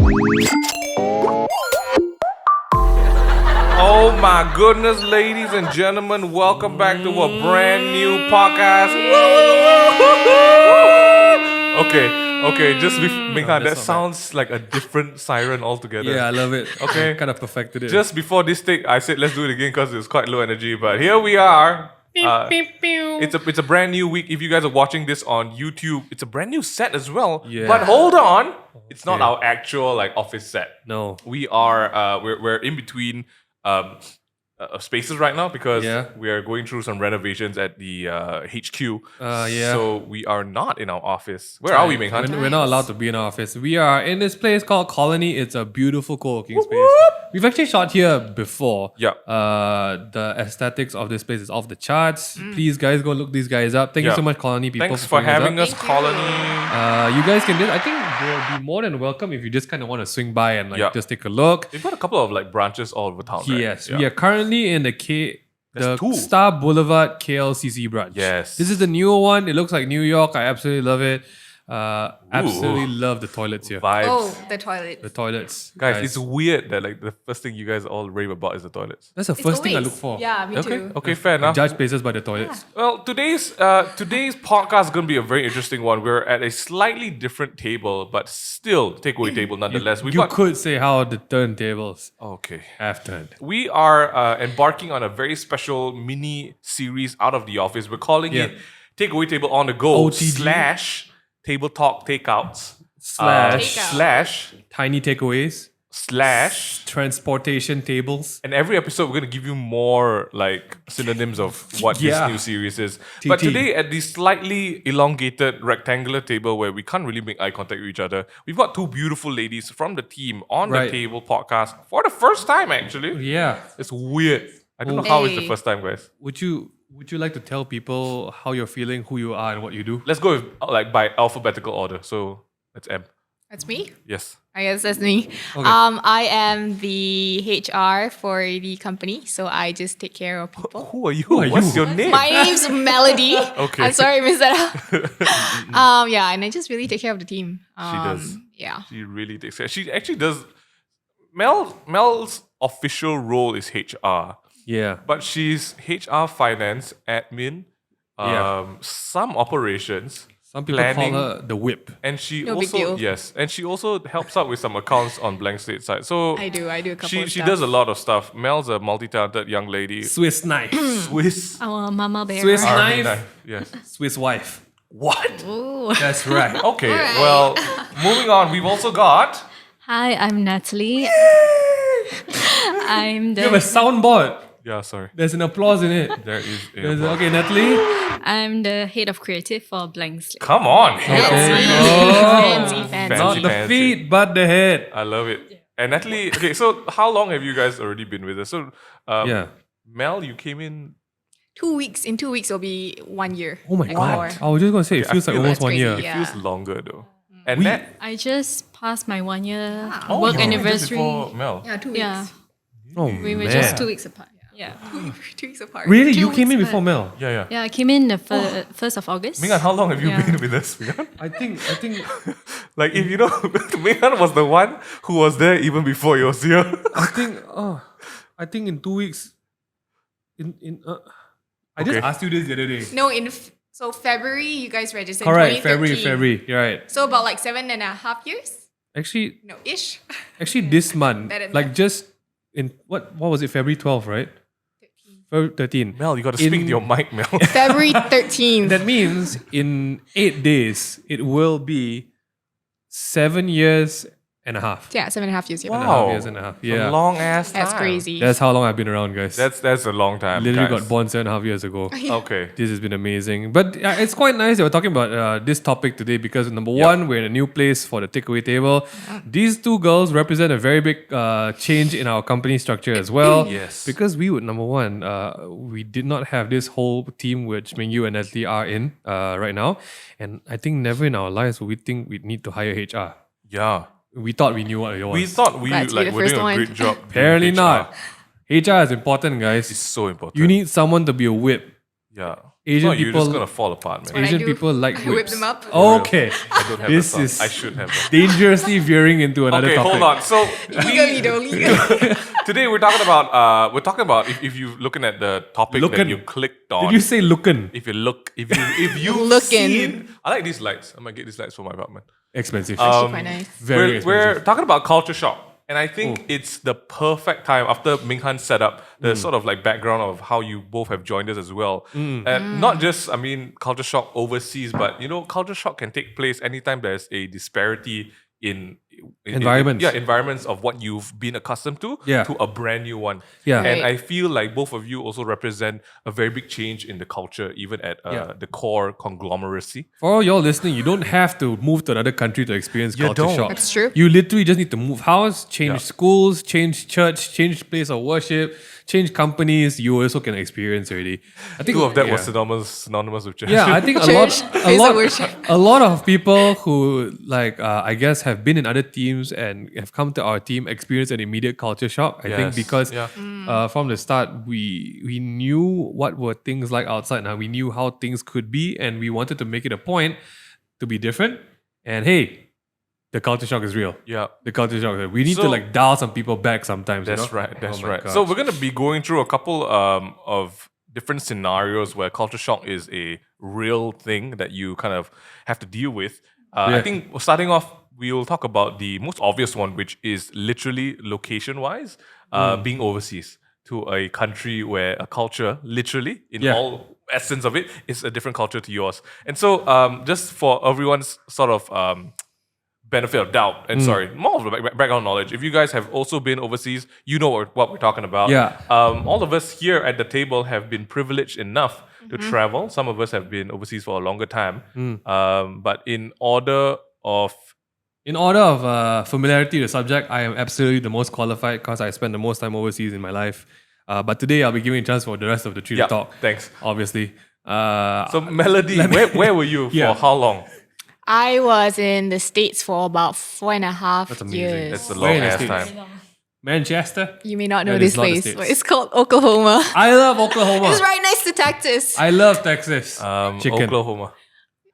Oh my goodness, ladies and gentlemen, welcome back to a brand new podcast. Okay, just Minghan, that sounds like a different siren altogether. Yeah, I love it. Okay. Kind of perfected it. Just before this take, I said let's do it again because it was quite low energy, but here we are. It's a brand new week. If you guys are watching this on YouTube, it's a brand new set as well. Yeah. But hold on, it's not our actual office set. No. We are we're in between spaces right now because we are going through some renovations at the HQ. So we are not in our office. Where are we, Ming Han? We're not allowed to be in our office. We are in this place called Colony. It's a beautiful co-working space. We've actually shot here before. Yeah. The aesthetics of this place is off the charts. Please, guys, go look these guys up. Thank you so much, Colony people. Thanks for having us, Colony. You guys can I think they'll be more than welcome if you just kind of want to swing by and just take a look. We've got a couple of branches all over town. Yes, right? we are currently in the Star Boulevard KLCC branch. Yes. This is the newer one. It looks like New York. I absolutely love it. Absolutely love the toilets here. Vibes. Oh, the toilet. The toilets. Guys, it's weird that the first thing you guys all rave about is the toilets. That's the first thing I look for. Yeah, me too. Okay, fair enough. Judge places by the toilets. Well, today's podcast is going to be a very interesting one. We're at a slightly different table, but still takeaway table nonetheless. You could say how the turntables have turned. We are embarking on a very special mini series out of the office. We're calling it Takeaway Table on the Go OTG. / Table Talk Takeouts Slash tiny takeaways / transportation tables. and every episode we're going to give you more synonyms of what this new series is. But today at the slightly elongated rectangular table where we can't really make eye contact with each other, we've got two beautiful ladies from the team on the table podcast for the first time actually. Yeah. It's weird. I don't know how it's the first time, guys. Would you like to tell people how you're feeling, who you are, and what you do? Let's go with by alphabetical order. So that's M. That's me? Yes. I guess that's me. Okay. I am the HR for the company, so I just take care of people. Who are you? What's your name? My name's Melody. Okay. I'm sorry, I missed that out. Yeah, and I just really take care of the team. She does. Yeah. She really takes care. She actually does. Mel's official role is HR. Yeah. But she's HR, finance, admin, some operations. Some people planning, call her the whip. And she No big also deal. and she also helps out with some accounts on Blank Slate side. So I do a couple of she stuff. does a lot of stuff. Mel's a multi-talented young lady. Swiss knife. Swiss Our mama bear. Swiss Army knife. Yes. Swiss wife. What? Ooh. That's right. Okay, well, moving on, we've also got Hi, I'm Natalie. I'm You have a the soundboard. yeah, sorry. There's an applause in it. There is Okay, Natalie. I'm the head of creative for Blank Slate. Come on. Fancy. Fancy. Not the feet, but the head. I love it. And Natalie, okay, so how long have you guys already been with us? So, Mel, you came in. 2 weeks. In 2 weeks, it'll be 1 year. Oh my god. more. I was just gonna say it feels like almost 1 year. crazy. It Yeah. feels longer though. And Nat, I just passed my 1 year oh, work you came just anniversary. before Mel. Yeah, 2 weeks. Yeah, Oh we were man. just 2 weeks apart. Yeah. 2 weeks apart. Really? 2 You came in weeks before Mel? Yeah. Yeah, I came in the 1st of August. Mingan, how long have you Yeah. been with us, Mingan? I think Like, if you know, Mingan was the one who was there even before you was here. I think in 2 weeks. I just asked you this the other day. No, so February, you guys registered. Correct, 2013. February. You're right. So about 7.5 years? Actually, No, ish. this month, Better than like that. just in what was it? February 12th, right? February 13. Mel, you got to speak to your mic, Mel. February 13th. That means in 8 days, it will be 7 years and a half. Yeah, 7.5 years. Yeah. Wow. Years and a half. A Yeah. long ass time. That's crazy. That's how long I've been around, guys. That's a long time. Literally guys. got born 7.5 years ago. Okay. This has been amazing. But it's quite nice that we're talking about this topic today because number one, we're in a new place for the takeaway table. These two girls represent a very big change in our company structure as well. Yes. Because we would, number one, we did not have this whole team which Ming Yue and Natalie are in right now. And I think never in our lives would we think we'd need to hire HR. Yeah. We thought we knew what it was. We thought we Glad to be the were first doing a one. great job. doing Apparently HR. not. HR is important, guys. It's so important. You need someone to be a whip. Yeah. Asian No, you're people. just gonna fall apart, man. I Asian do. people like I whip whips. them up. Okay, I don't have this that song. is I should have that. dangerously veering into another Okay, topic. hold on. So Legally, though, legally. today we're talking about if you're looking at the topic that Looking. you clicked on. Did you say looking? if you Looking. seen, I like these lights. I might get these lights for my apartment. Expensive. Actually quite nice. Very we're, expensive. we're talking about culture shock. And I think it's the perfect time after Ming Han set up the sort of like background of how you both have joined us as well. And not just, I mean, culture shock overseas, but culture shock can take place anytime there's a disparity in Environments. environments of what you've been accustomed to Yeah. to a brand new one. Yeah. And Right. I feel like both of you also represent a very big change in the culture, even at Yeah. the core conglomeracy. For all y'all listening, you don't have to move to another country to experience culture don't. shock. That's true. You literally just need to move house, change Yeah. schools, change church, change place of worship, change companies. You also can experience already. I think Two of that yeah. was synonymous with church. Yeah, I think Church, place of worship. a lot of people who I guess have been in other teams and have come to our team experience an immediate culture shock. I think Yes, because yeah. from the start we knew what were things like outside. Now we knew how things could be, and we wanted to make it a point to be different. And hey, the culture shock is real. Yeah. The culture shock. We need to So- like dial some people back sometimes. That's you know? right. That's Oh my right. gosh. So we're gonna be going through a couple of different scenarios where culture shock is a real thing that you kind of have to deal with. Yeah. I think starting off, we will talk about the most obvious one, which is literally location-wise, being overseas to a country where a culture, literally in Yeah. all essence of it, is a different culture to yours. And so, just for everyone's sort of benefit of doubt, and sorry, more of the background knowledge. If you guys have also been overseas, you know what we're talking about. Yeah. All of us here at the table have been privileged enough to travel. Some of us have been overseas for a longer time. But in order of familiarity with the subject, I am absolutely the most qualified because I spent the most time overseas in my life. But today I'll be giving a chance for the rest of the three Yeah, to talk. thanks. Obviously. So Melody, where were you Yeah. for how long? I was in the States for about 4.5 That's amazing. years. That's a Where long in the ass States? time. Manchester. You may not know That this is not the place, States. but it's called Oklahoma. I love Oklahoma. It's right next to Texas. I love Texas. Chicken. Oklahoma,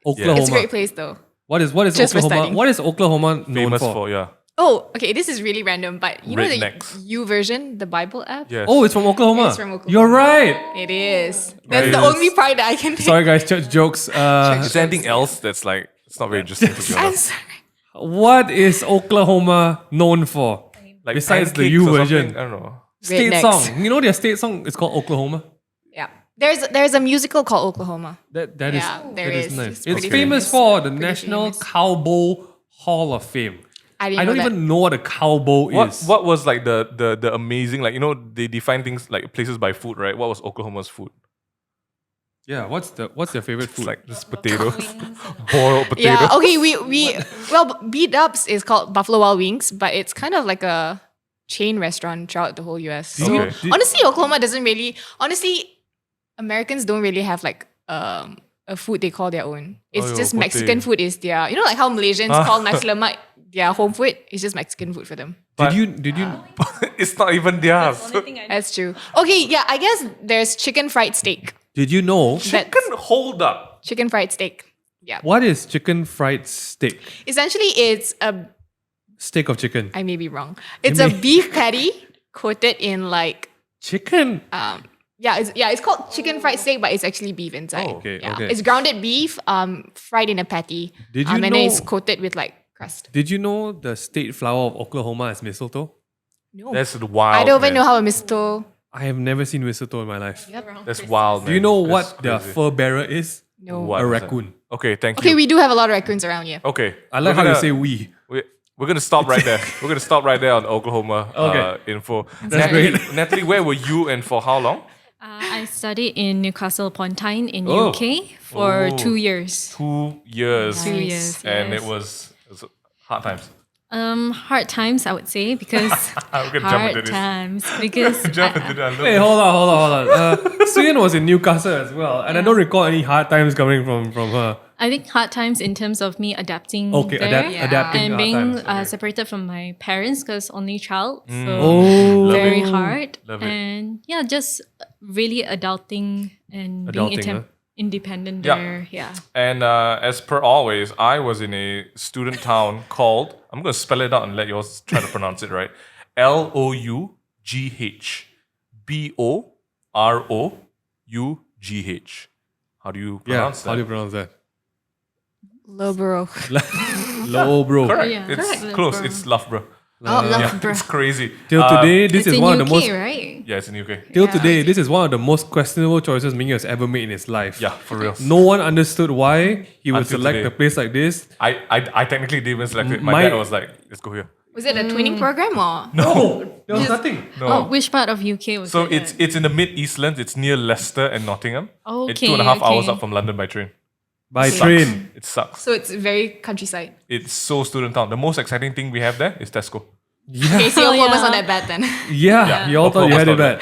Oklahoma. It's a great place though. What is Just for Oklahoma? studying. What is Oklahoma known famous for? for yeah. Oh, okay. This is really random, but you know the Rednecks. U version, the Bible app. Yes. Oh, it's from Oklahoma. It's from Oklahoma. You're right. It is. That's the Right. only part that I can think. Sorry guys, church jokes. Is there anything else that's like it's not very interesting to be I'm honest? sorry. What is Oklahoma known for? Like Besides the pancakes U or version. something? I don't know. State Rednecks. song. You know their state song is called Oklahoma? Yeah. There's a musical called Oklahoma. That is Yeah, there that is is. nice. It's It's pretty famous famous. for the Pretty National famous. Cowboy Hall of Fame. I didn't I know don't that. even know what a cowboy is. What was like the amazing, like, they define things like places by food, right? What was Oklahoma's food? Yeah, what's your favorite It's food? like just potatoes, boiled potato. Yeah, okay, well, B-Dubs is called Buffalo Wild Wings, but it's kind of like a chain restaurant throughout the whole US. So Okay. honestly, Oklahoma doesn't really, Americans don't really have like a food they call their own. It's Oh, just potato. Mexican food is their, like how Malaysians call nasi lemak their home food. It's just Mexican food for them. Did you It's not even theirs. That's true. Okay, yeah, I guess there's chicken fried steak. did you know That's Hold up. chicken fried steak. Yeah. what is chicken fried steak? Essentially, it's a, Steak of chicken. I may be wrong. It's a beef patty coated in like Chicken. it's called chicken fried steak, but it's actually beef inside. Oh, okay, Yeah. okay. It's grounded beef, fried in a patty. Did you and then know- it's coated with like crust. Did you know the state flower of Oklahoma is mistletoe? No. That's wild. I don't even man. know how a mistletoe. I have never seen mistletoe in my life. That's wild. Do you man. know That's what their crazy. fur bearer is? No. What A is that? raccoon. Okay, thank Okay, you. we do have a lot of raccoons around here. Okay. I like how you say we. We're gonna stop right there. We're gonna stop right there on Oklahoma Okay. info. That's Natalie, great. Natalie, where were you and for how long? I studied in Newcastle upon Tyne in Oh. UK for Oh. 2 years. 2 years. 2 years. And yes. it was hard times. Hard times, I would say, because I'm gonna jump into hard this. times because Jump I- into that. I love Hey, this. hold on. Suyen was in Newcastle as well, and I don't recall any hard times coming from her. I think hard times in terms of me adapting Okay, there adapting and hard being times. Okay. separated from my parents because only child, so Oh, very hard. Love it. And yeah, just really adulting and Adulting, being huh? independent Yeah. there. Yeah. And as per always, I was in a student town called, I'm going to spell it out and let yours try to pronounce it right. Loughborough. How do you pronounce that? How do you pronounce that? Lobro. Low, bro. Correct. Yeah, It's correct. close. Loughborough. It's Loughborough. Oh, Yeah, Loughborough. it's crazy. Till today, this It's is in one UK, of the most. right? Yeah, it's in UK. Till Yeah. today, this is one of the most questionable choices Ming Yue has ever made in his life. Yeah, for real. No one understood why he would Until select today. a place like this. I technically didn't even select it. My My- dad was like, let's go here. Was it a twinning program or? No, there was nothing. No. Oh, which part of UK was So it? it's in the mid Eastlands. It's near Leicester and Nottingham. It's Okay, 2.5 hours okay. up from London by train. By Sucks. train. It sucks. So it's very countryside. It's so student town. The most exciting thing we have there is Tesco. Yeah. Okay, so Oh, Oklahoma's yeah. not that bad then. Yeah, you all thought you had it bad.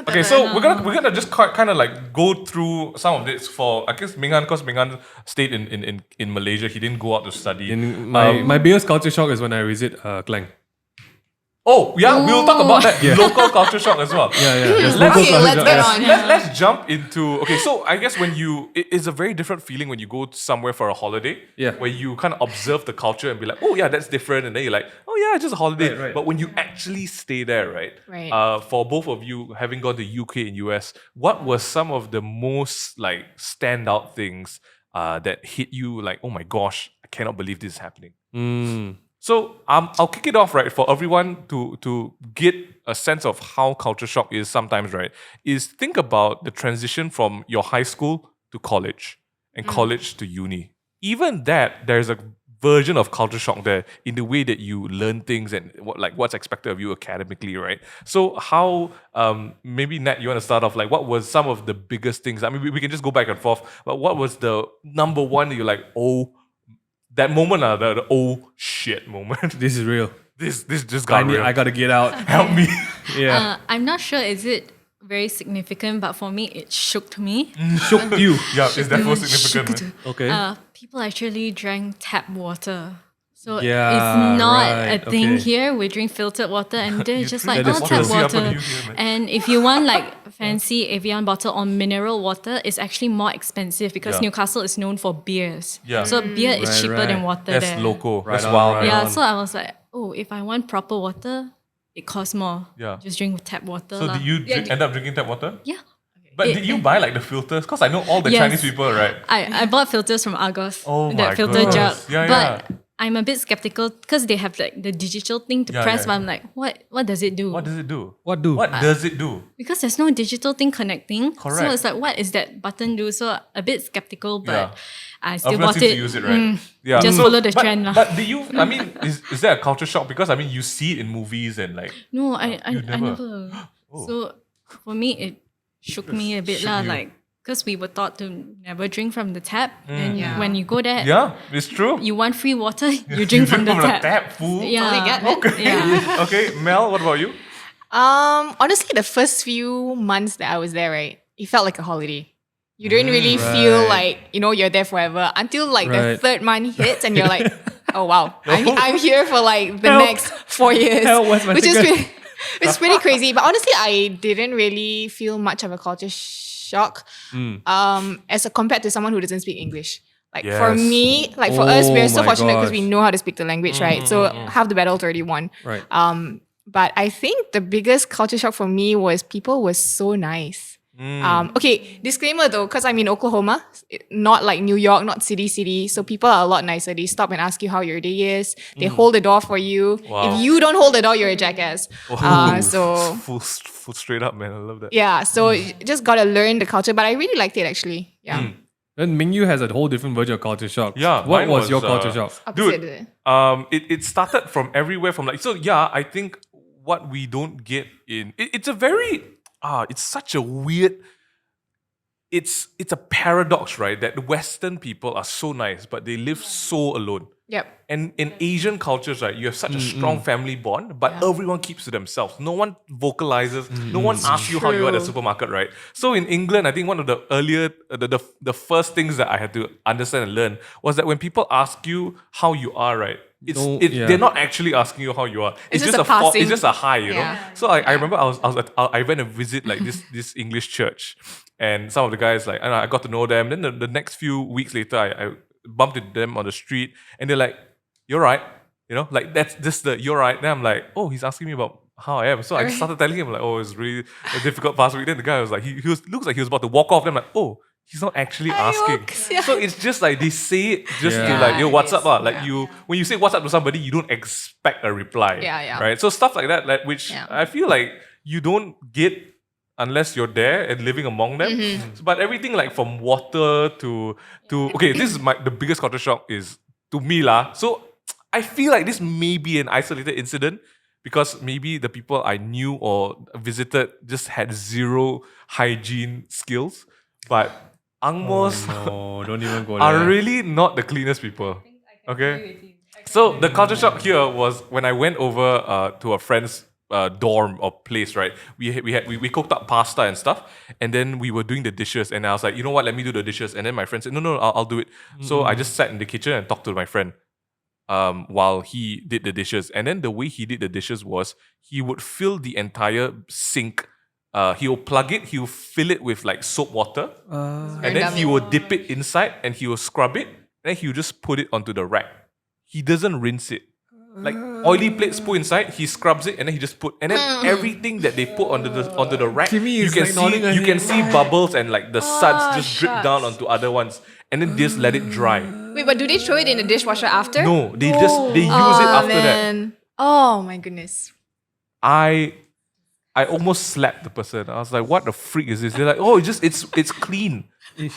Okay, so we're gonna just kind of like go through some of this for I guess Mingan, because Mingan stayed in Malaysia. He didn't go out to study. And my biggest culture shock is when I visit Klang. Oh yeah, we'll talk about that. Local culture shock as well. Yeah, yeah. There's Let's- local Okay, culture let's shock. get Yes. on. Let's jump into okay. So I guess it's a very different feeling when you go somewhere for a holiday. Yeah. Where you kind of observe the culture and be like, oh yeah, that's different, and then you're like, oh yeah, it's just a holiday. Right, right. But when you actually stay there, right? Right. For both of you having gone to UK and US, what were some of the most like standout things that hit you? Like, oh my gosh, I cannot believe this is happening. Mm. So I'll kick it off, right, for everyone to get a sense of how culture shock is sometimes, right, is think about the transition from your high school to college and college to uni. Even that, there's a version of culture shock there in the way that you learn things and what's expected of you academically, right? So how, maybe Nat, you want to start off, like what was some of the biggest things? I mean, we can just go back and forth, but what was the number one that you're like, oh, that moment, the oh shit moment. This is real. This just got real. I gotta get out. Help me. Yeah. I'm not sure is it very significant, but for me it shook me. Shook you. Yeah, it's definitely significant. Man. Okay. People actually drank tap water. So Yeah, it's not right, a thing okay. here. We drink filtered water and they're just like, drink oh, that is tap true. water. See, up on you, man. And if you want like fancy Evian bottle or mineral water, it's actually more expensive because Yeah. Newcastle is known for beers. Yeah. So beer is Right, cheaper right. than water That's there. local. Right That's on, wild. right man. Yeah, on. so I was like, oh, if I want proper water, it costs more. Yeah. Just drink tap water. So lah. did you end up drinking tap water? Yeah. But It- did you buy like the filters? Because I know all the Yes. Chinese people, right? I bought filters from Argos. Oh my that filter goodness. jug. Yeah, but yeah. I'm a bit skeptical because they have like the digital thing to Yeah, press, yeah. but I'm like, what does it do? What does it do? What do? What does it do? Because there's no digital thing connecting. Correct. So it's like, what is that button do? So a bit skeptical, but Yeah. I still Everyone bought seems it. to use it, right? Yeah. Just follow the but, trend lah. But do you? I mean, is there a culture shock? Because I mean, you see it in movies and like. No, I You never? never. Oh. So for me, it shook me a bit Shook lah. you. Like, because we were taught to never drink from the tap, and Yeah. when you go there, Yeah, it's true. you want free water, you drink from the tap. fool. Yeah. Totally get it. Yeah. Okay, Mel, what about you? Honestly, the first few months that I was there, right, it felt like a holiday. You don't really feel Right. like, you're there forever until like the Right. third month hits and you're like, oh wow, I'm here for like the Help. next 4 years. Help, where's my which is ticket? pretty, it's pretty crazy. But honestly, I didn't really feel much of a culture shock as compared to someone who doesn't speak English. Like for Yes. me, like for us, Oh we're so my fortunate because we gosh. know how to speak the language, right? So half the battle's already won. Right. But I think the biggest culture shock for me was people were so nice. Okay, disclaimer though, because I'm in Oklahoma, not like New York, not city. So people are a lot nicer. They stop and ask you how your day is. They hold the door for you. Wow. If you don't hold the door, you're a jackass. So full straight up, man. I love that. yeah, so you just gotta learn the culture. But I really liked it actually. Yeah. Then Ming Yue has a whole different version of culture shock. Yeah, What mine was was, your culture shock? Opposite. Dude, it started from everywhere. From like, so yeah, I think what we don't get in it's a very it's such a weird. It's a paradox, right? That the Western people are so nice, but they live so alone. Yep. And in Asian cultures, right, you have such a strong family bond, but everyone keeps to themselves. No one vocalizes. No one asks you how you are at the True. supermarket, right? So in England, I think one of the earlier, the first things that I had to understand and learn was that when people ask you how you are, right, they're not actually asking you how you are. It's just a passing. it's just a hi, you know. Yeah. So I remember I went to visit like this English church, and some of the guys like I got to know them. Then the next few weeks later, I bumped into them on the street, and they're like, "You're right," you know, like that's just the "you're right." Then I'm like, "Oh, he's asking me about how I am." So I just started telling him like, "Oh, it's really a difficult past week." Then the guy was like, he looks like he was about to walk off. Then I'm like, "Oh." He's not actually asking. yeah. So it's just like they say it just to Yeah. like, yo, it what's is. up? Like when you say what's up to somebody, you don't expect a reply. Yeah. Right? So stuff like that, which Yeah. I feel like you don't get unless you're there and living among them. But everything like from water to okay, this is the biggest culture shock is to me lah. So I feel like this may be an isolated incident because maybe the people I knew or visited just had zero hygiene skills. But Angmos No, don't even go are there. really not the cleanest people. Okay? So the culture shock here was when I went over to a friend's dorm or place, right? We cooked up pasta and stuff, and then we were doing the dishes, and I was like, you know what? Let me do the dishes. And then my friend said, no, I'll do it. So I just sat in the kitchen and talked to my friend while he did the dishes. And then the way he did the dishes was he would fill the entire sink. He'll plug it, he'll fill it with like soap water, and then he will dip it inside and he will scrub it, and then he'll just put it onto the rack. He doesn't rinse it. Like oily plates put inside, he scrubs it, and then he just put, and then everything that they put onto the rack, Kimmy you is can like nodding her see head. bubbles and like the suds just drip shucks. down onto other ones, and then just let it dry. Wait, but do they throw it in the dishwasher after? No, they use it after that. man. Oh my goodness. I almost slapped the person. I was like, "What the freak is this?" They're like, "Oh, it's clean." I'm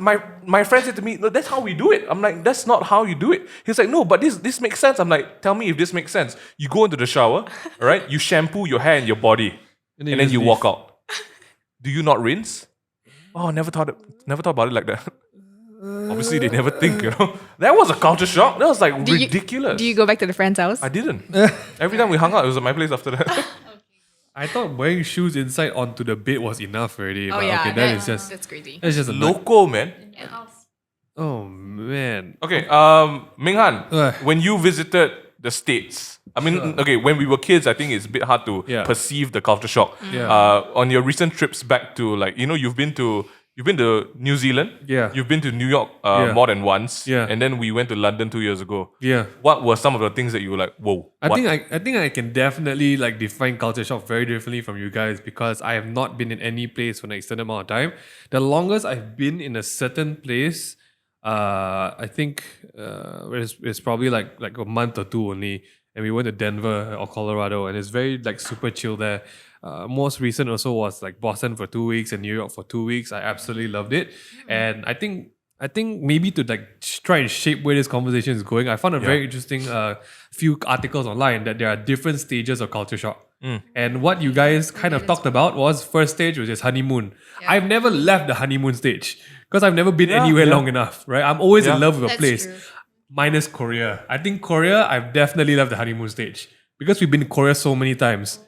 like, my friend said to me, "No, that's how we do it." I'm like, "That's not how you do it." He's like, "No, but this makes sense." I'm like, "Tell me if this makes sense." You go into the shower, all right? You shampoo your hair and your body, and then just you leave. walk out. Do you not rinse? Oh, never thought about it like that. Obviously, they never think, you know. That was a culture shock. That was like ridiculous. Do you go back to the friend's house? I didn't. Every time we hung out, it was at my place after that. I thought wearing shoes inside onto the bed was enough already. Oh but yeah, okay, that's that's crazy. a Loco, man. Oh man. Okay, Ming Han, Ugh. when you visited the States, I mean, okay, when we were kids, I think it's a bit hard to Yeah. perceive the culture shock. Yeah. On your recent trips back to like, you know, you've been to New Zealand. Yeah. You've been to New York Yeah. more than once. Yeah. And then we went to London 2 years ago. Yeah. What were some of the things that you were like, whoa? I what? think I can definitely like define culture shock very differently from you guys because I have not been in any place for an extended amount of time. The longest I've been in a certain place, I think it's probably like a month or two only. And we went to Denver or Colorado, and it's very like super chill there. Most recent also was like Boston for 2 weeks and New York for 2 weeks. I absolutely loved it, and I think maybe to like try and shape where this conversation is going, I found a very interesting few articles online that there are different stages of culture shock. And what you guys kind of talked about was first stage, which is honeymoon. I've never left the honeymoon stage because I've never been anywhere long enough, right? I'm always in love with a That's place. true. Minus Korea. I think Korea, I've definitely left the honeymoon stage because we've been to Korea so many times.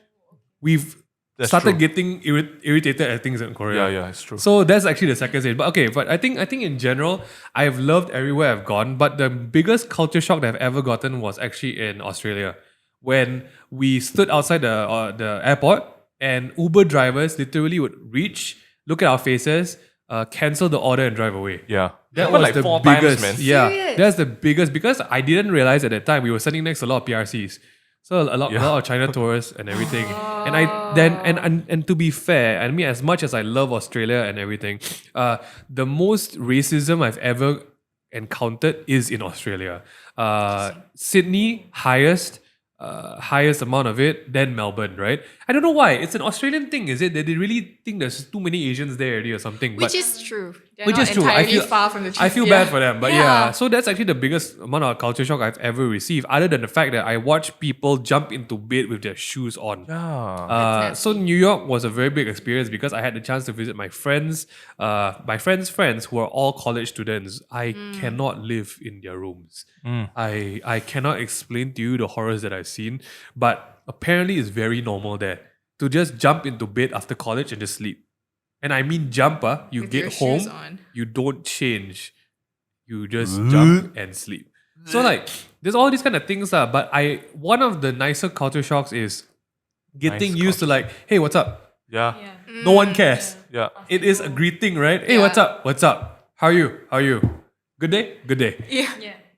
We've started true. getting irritated at things in Korea. Yeah, it's true. So that's actually the second stage. But I think in general, I've loved everywhere I've gone. But the biggest culture shock that I've ever gotten was actually in Australia, when we stood outside the airport and Uber drivers literally would reach, look at our faces, cancel the order and drive away. Yeah. That Happened was like the 4 biggest, times, man. yeah. Serious? That's the biggest because I didn't realize at that time we were sitting next to a lot of PRCs, so a lot of China tourists and everything. And I then and to be fair, I mean as much as I love Australia and everything, the most racism I've ever encountered is in Australia. Sydney highest amount of it, then Melbourne, right? I don't know why. It's an Australian thing, is it? That they really think there's too many Asians there already or something. Which is true. They're Which not is true. entirely far from the truth. I feel bad for them, but Yeah. so that's actually the biggest amount of culture shock I've ever received. Other than the fact that I watched people jump into bed with their shoes on. So New York was a very big experience because I had the chance to visit my friends' friends who are all college students. I cannot live in their rooms. I cannot explain to you the horrors that I've seen, but apparently it's very normal there to just jump into bed after college and just sleep. And I mean jump, you With your get home, shoes on. you don't change. you just jump and sleep. So like there's all these kind of things but one of the nicer culture shocks is getting used to like, hey, what's up? Yeah. No one cares. Yeah. It is a greeting, right? Hey, what's up? What's up? How are you? How are you? Good day? Good day. Yeah.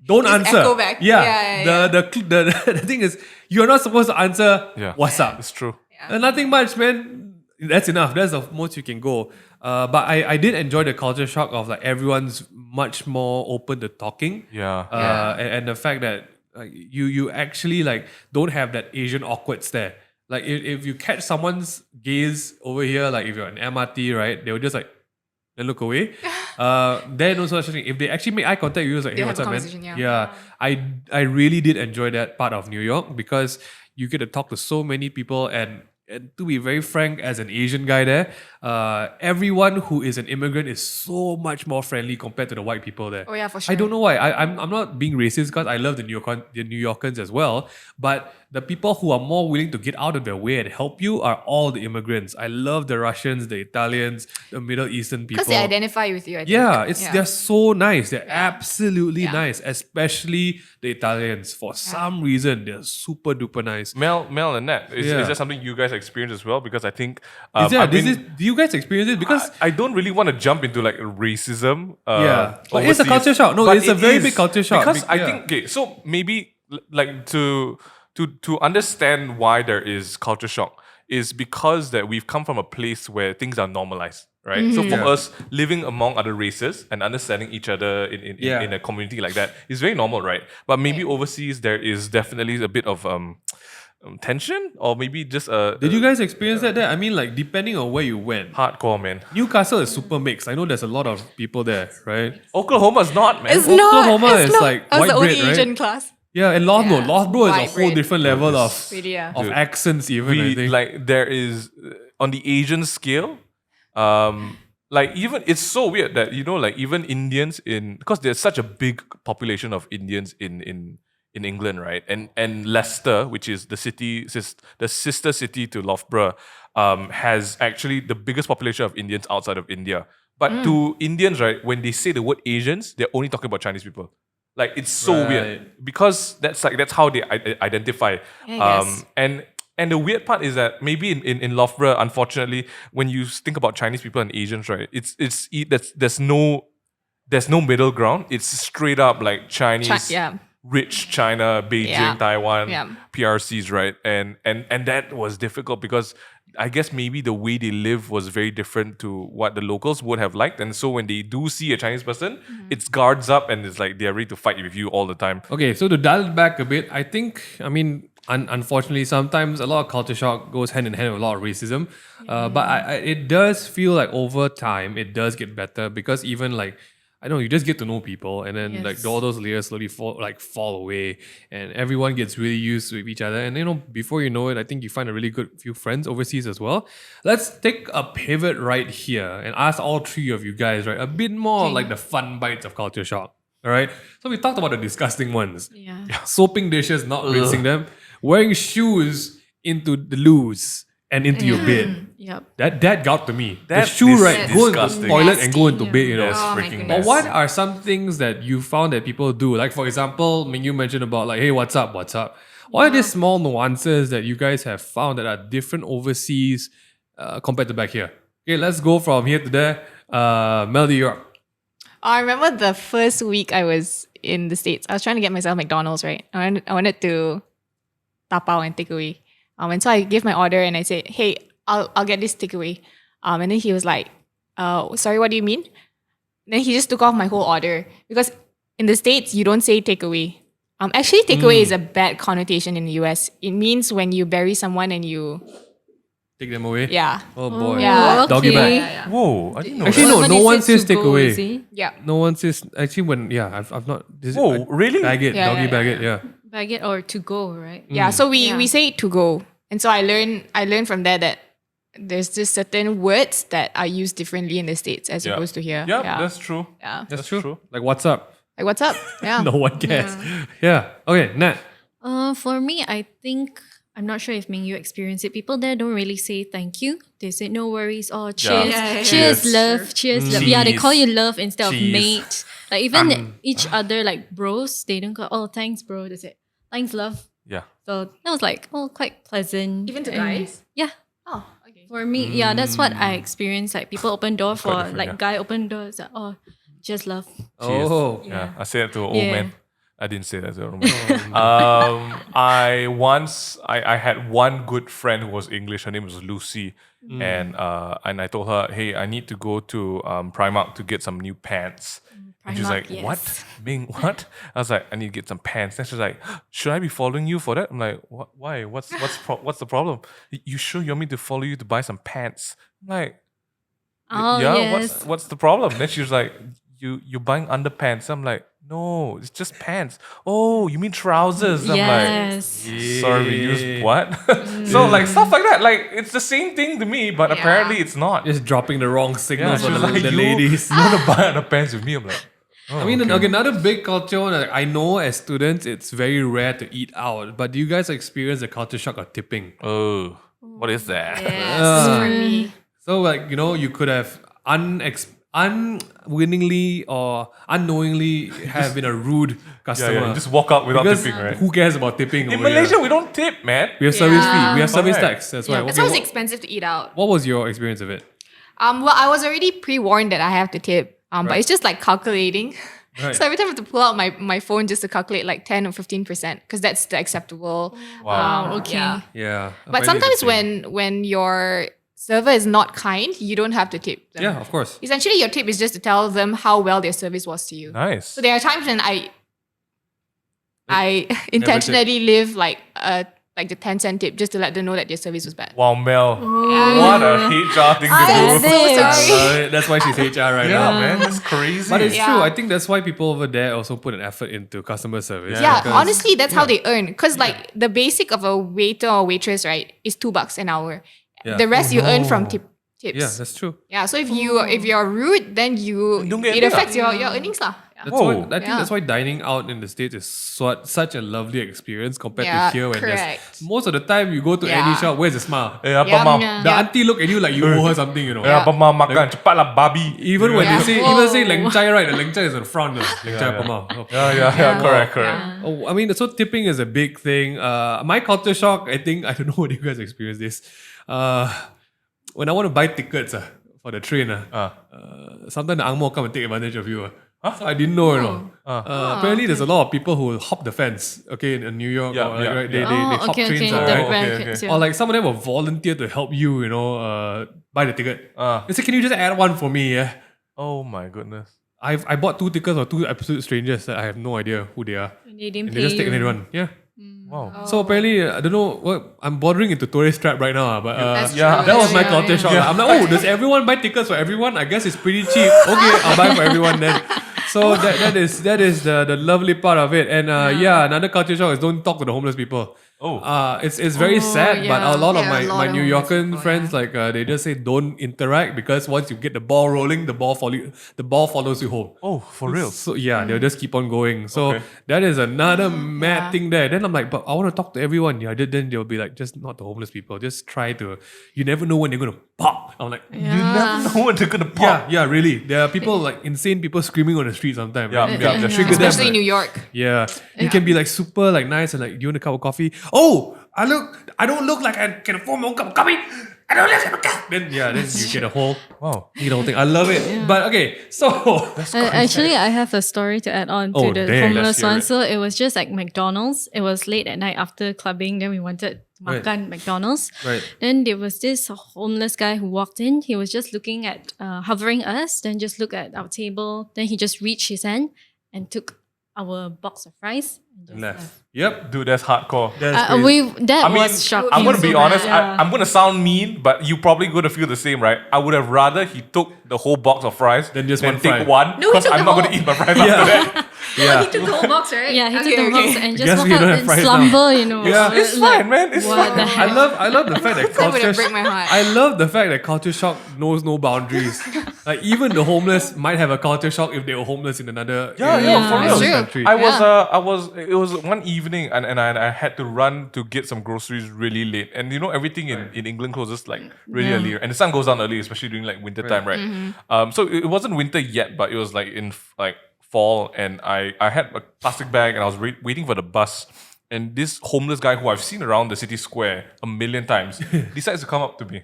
Don't Just answer. echo back. Yeah. The thing is, you're not supposed to answer what's up. It's true. Nothing much, man. That's enough. That's the most you can go. But I did enjoy the culture shock of like everyone's much more open to talking. Yeah. And the fact that you actually like don't have that Asian awkward stare. Like if you catch someone's gaze over here, like if you're on MRT, right, they will just like then look away. Then also if they actually make eye contact with you, it's like, hey, They'll what's have up, a man? conversation, Yeah. I really did enjoy that part of New York because you get to talk to so many people and to be very frank, as an Asian guy there, everyone who is an immigrant is so much more friendly compared to the white people there. Oh yeah, for sure. I don't know why. I'm not being racist because I love the New Yorkers as well. But the people who are more willing to get out of their way and help you are all the immigrants. I love the Russians, the Italians, the Middle Eastern people. Because they identify with you, I think. Yeah, they're so nice. They're absolutely Yeah. nice, especially the Italians. For some reason, they're super duper nice. Mel and Nat, is Yeah. that something you guys experience as well? Because I think Do you guys experience it? Because I don't really want to jump into like racism. But it's a overseas, culture shock. No, but it's a it very is, big culture shock. Because I Yeah. think okay, so maybe like to understand why there is culture shock is because that we've come from a place where things are normalized, right? So for us, living among other races and understanding each other in a community like that is very normal, right? But maybe overseas there is definitely a bit of tension, or maybe just Did you guys experience that there? I mean, like, depending on where you went. hardcore, man. Newcastle is super mixed. I know there's a lot of people there, right? Oklahoma's not, man. It's not. Oklahoma it's is not. like I was the white only bread, right? Asian class. Yeah, and Lothbro is White a whole bread. different level of Really, yeah. of Dude. accents even, I We think. like there is on the Asian scale, like even it's so weird that like even Indians because there's such a big population of Indians in England, right? And Leicester, which is the sister city to Loughborough, has actually the biggest population of Indians outside of India. But to Indians, right, when they say the word Asians, they're only talking about Chinese people. Like it's so Right. weird because that's how they identify. Yeah, I guess. And the weird part is that maybe in Loughborough, unfortunately, when you think about Chinese people and Asians, right, there's no middle ground. It's straight up like Chinese, rich China, Beijing, Yeah. Taiwan, Yeah. PRCs, right? And that was difficult because I guess maybe the way they live was very different to what the locals would have liked. And so when they do see a Chinese person, it's guards up and it's like they're ready to fight with you all the time. Okay, so to dial it back a bit, I think, unfortunately, sometimes a lot of culture shock goes hand in hand with a lot of racism. But it does feel like over time, it does get better because even like, I don't know, you just get to know people and then like all those layers slowly fall away and everyone gets really used to each other. And before you know it, I think you find a really good few friends overseas as well. Let's take a pivot right here and ask all three of you guys, right, a bit more like the fun bites of culture shock. All right. So we talked about the disgusting ones. Yeah. Soaping dishes, not rinsing them. Wearing shoes into the loos and into your bed. Yep. That got to me. That's the shoe, right? Go into the disgusting. toilet and go into Nasty. bed, That's Oh my freaking goodness. But nasty. what are some things that you found that people do? Like, for example, Ming Yue mentioned about like, hey, what's up? What's up? What are these small nuances that you guys have found that are different overseas compared to back here? Okay, let's go from here to there. Melody, you're up. I remember the first week I was in the States. I was trying to get myself McDonald's, right? I wanted to tapao and take away. And so I gave my order and I said, hey, I'll get this takeaway. And then he was like, sorry, what do you mean? Then he just took off my whole order because in the States, you don't say takeaway. Actually, takeaway is a bad connotation in the US. It means when you bury someone and you, Take them away. yeah. Oh boy. Yeah. Doggy okay. bag. Yeah. Whoa, I didn't know Actually, that. no one says says to take go, away. is he? Yeah. No one says actually I've not. Whoa, really? Bag it, Yeah, doggy yeah, bag yeah, it. Yeah. Bag it or to go, right? Yeah, so we Yeah. say to go. And so I learned from there that there's just certain words that are used differently in the States as Yeah. opposed to here. Yeah, that's true. yeah. That's That's true. true. Like what's up? Like what's up? Yeah. No one cares. Yeah. Okay, Nat. For me, I think I'm not sure if Ming Yue experienced it. People there don't really say thank you. They say no worries or cheers, Yeah, yeah, yeah. cheers, Cheers. love, cheers, love. Yeah, they call you love instead Cheese. of mate. Like even each other, like bros, they don't go, oh, thanks, bro. They say, thanks, love. Yeah. So that was like, oh, quite pleasant. Even to And guys? Yeah. Oh, okay. For me, yeah, that's what I experienced. Like people open door for, quite different, like yeah. guy open doors. Like, oh, just love. Cheers. Oh. Yeah. I said it to an old Yeah. man. I didn't say that to an old man. I had one good friend who was English. Her name was Lucy. And I told her, hey, I need to go to Primark to get some new pants. And she's like, Primark, what? yes. Ming, what? I was like, I need to get some pants. And she's like, should I be following you for that? I'm like, what? Why? What's the problem? You sure you want me to follow you to buy some pants? I'm like, Oh, yeah, yes. what's the problem? Then she was like, you're buying underpants. I'm like, no, it's just pants. Oh, you mean trousers? I'm Yes. like, sorry, we use what? So like stuff like that. Like it's the same thing to me, but Yeah. apparently it's not. Just dropping the wrong Yeah, signals she for was the, like, the you ladies. want to buy underpants with me? I'm like, oh, I mean, okay. okay, another big culture one, like, I know as students, it's very rare to eat out. But do you guys experience the culture shock of tipping? Oh, what is that? Yes, for me. So, like, you could have unwillingly or unknowingly have been a rude customer. Yeah, you just walk out without because tipping, right? who cares about tipping In over Malaysia, here? we don't tip, man. We have service fee. Yeah. We have service Correct. tax. That's why. That's Okay, why it's expensive to eat out. what was your experience of it? Well, I was already pre-warned that I have to tip. But Right. it's just like calculating. Right. So every time I have to pull out my phone just to calculate like 10 or 15% because that's the acceptable. Wow. Okay. Yeah. Yeah. But apparently it's sometimes the same. when your server is not kind, you don't have to tip them. Yeah, of course. Essentially, your tip is just to tell them how well their service was to you. Nice. So there are times when I intentionally leave like the 10-cent tip just to let them know that their service was bad. Wow, Mel. Yeah. What a HR thing to I'm do. so I sorry. love it. That's why she's HR right Yeah, now. man, that's crazy. But it's Yeah. true. I think that's why people over there also put an effort into customer service. Yeah, because- honestly, that's how they earn. Because like the basic of a waiter or waitress, right, is $2 an hour. Yeah. The rest you earn from tips. Yeah, that's true. Yeah, so if you're rude, then don't get it paid. affects your earnings lah. Yeah. That's why, Whoa. I think Yeah. that's why dining out in the States is such a lovely experience compared Yeah, to here when there's correct. most of the time you go to any Yeah. shop, where's the smile? Eh, apa Yeah. mau? Yeah. The auntie look at you like you owe her something, Eh, Yeah. apa mau makan? Cepatlah, babi. Even when Yeah. they say Whoa. even say leng chai, right? The leng chai is in front. Leng chai apa mau? Yeah, correct. Oh, I mean, so tipping is a big thing. My culture shock, I think, I don't know whether you guys experience this. When I want to buy tickets for the train, sometimes the angmo come and take advantage of you. So I didn't know, apparently, there's a lot of people who hop the fence, okay, in New York. Yeah, or like, yeah, right, yeah. they hop okay, trains. okay. Right? The okay, brackets, okay. yeah. Or like some of them will volunteer to help you, buy the ticket. They say, can you just add one for me? Yeah. Oh my goodness. I bought 2 tickets for 2 absolute strangers that I have no idea who they are. They didn't And pay they just take you. another one. Yeah. Wow. So apparently, I don't know what I'm bordering into tourist trap right now, but That's yeah, true. that was my Yeah, culture yeah. shock. I'm like, oh, does everyone buy tickets for everyone? I guess it's pretty cheap. Okay, I'll buy for everyone then. So that is the lovely part of it. And another culture shock is don't talk to the homeless people. Oh. It's very sad, but yeah. a lot of Yeah, my, a lot my of New homeless Yorker people, friends yeah. like they just say don't interact because once you get the ball rolling, the ball follows you home. Oh, for real? So yeah, they'll just keep on going. So Okay. that is another mad Yeah. thing there. Then I'm like, but I want to talk to everyone. Yeah, then they'll be like, just not the homeless people. Just try to. You never know when they're gonna pop. I'm like, You never know when they're gonna pop. yeah, really. There are people like insane people screaming on the street sometimes. Yeah, right? yeah, that's Trigger true. them, Especially like- New York. Yeah. You can be like super like nice and like, do you want a cup of coffee? Oh, I don't look like I can afford my own cup of coffee. I don't look like a cup. Then you get a whole Wow. thing. I love it. But okay, so Actually, I have a story to add on to Oh, the damn. homeless Let's hear one. it. So it was just like McDonald's. It was late at night after clubbing. Then we wanted to Right. makan McDonald's. Right. Then there was this homeless guy who walked in. He was just looking at, hovering us. Then just look at our table. Then he just reached his hand and took our box of fries. And just left. Yep. Dude, that's hardcore. That's Uh, crazy. that I mean, was shocking. I'm gonna be so honest. bad. I'm gonna sound mean, but you probably gonna feel the same, right? I would have rather he took the whole box of fries Than just one take fry. one No, he because took I'm the not gonna whole- eat my fries after that. Yeah. He took the whole box, right? Yeah, he Okay, took the box okay. and Guess just we walked don't out have in fries now. slumber, you know. Yeah. It's Like, fine, man. It's what fine. the heck? I love the fact that That would culture have break my heart. I love the fact that culture shock knows no boundaries. Like even the homeless might have a culture shock if they were homeless in another Yeah, area yeah, of for this real. country. It was one evening and I had to run to get some groceries really late. And you know, everything in England closes like really early. And the sun goes down early, especially during like winter time, right? So it wasn't winter yet, but it was like in like fall, and I had a plastic bag, and I was waiting for the bus. And this homeless guy who I've seen around the city square a million times decides to come up to me.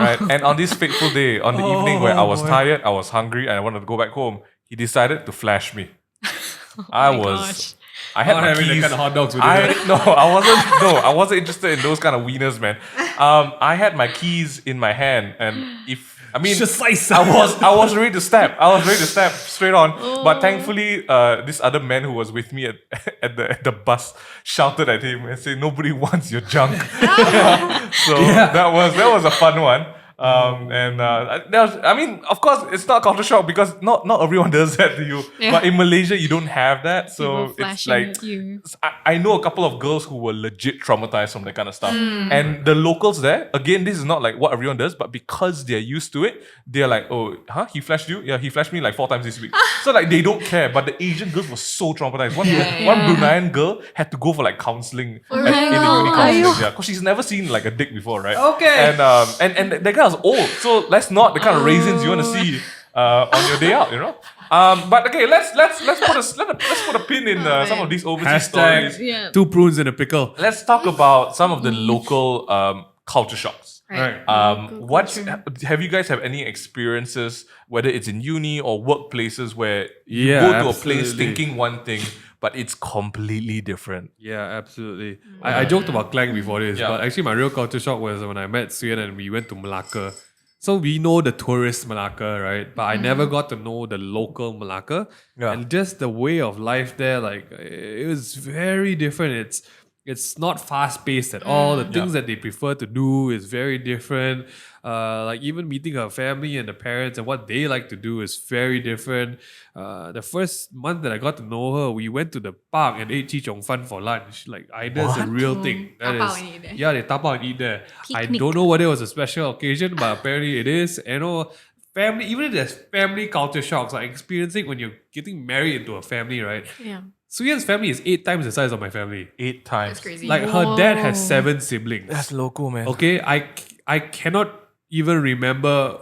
Right? And on this fateful day, on the evening where I was tired, I was hungry, and I wanted to go back home, he decided to flash me. Gosh. I had Not my having keys. the kind of hot dogs with you. No, I wasn't. No, I wasn't interested in those kind of wieners, man. I had my keys in my hand, and Just slice. I was ready to stab. I was ready to stab straight on. But thankfully, this other man who was with me at the bus shouted at him and said, "Nobody wants your junk." So that was a fun one. Of course, it's not culture shock because not everyone does that to you. Yeah. But in Malaysia, you don't have that, so People it's flashing like at you. I know a couple of girls who were legit traumatized from that kind of stuff. And the locals there, again, this is not like what everyone does, but because they're used to it, they're like, oh, huh? He flashed you? Yeah, he flashed me like 4 times this week. So like they don't care. But the Asian girls were so traumatized. One Bruneian girl had to go for like counseling in the uni counseling. Yeah, because she's never seen like a dick before, right? Okay. And that guy was old, so that's not the kind of raisins you want to see on your day out, you know. But okay, let's put a pin in some of these overseas stories. Yeah. 2 prunes and a pickle. Let's talk about some of the local culture shocks. Right. What have you guys have any experiences, whether it's in uni or workplaces, where you Yeah, go to a place absolutely. thinking one thing, but it's completely different? Yeah, absolutely. I joked about Klang before this, Yeah. but actually my real culture shock was when I met Suyen and we went to Malacca. So we know the tourist Malacca, right? But I never got to know the local Malacca. Yeah. And just the way of life there, like it was very different. It's not fast paced at all. The things that they prefer to do is very different. Like even meeting her family and the parents and what they like to do is very different. The first month that I got to know her, we went to the park and ate Chi Chong Fan for lunch. Like, that's a real thing. That Tapao is, and eat there. yeah, they tap out and eat there. I Picnic. don't know whether it was a special occasion, but apparently it is. You know, family, even if there's family culture shocks, like experiencing when you're getting married into a family, right? Yeah. Suyen's family is 8 times the size of my family. 8 times. That's crazy. Like her dad has Whoa. 7 siblings. That's local, man. Okay, I cannot even remember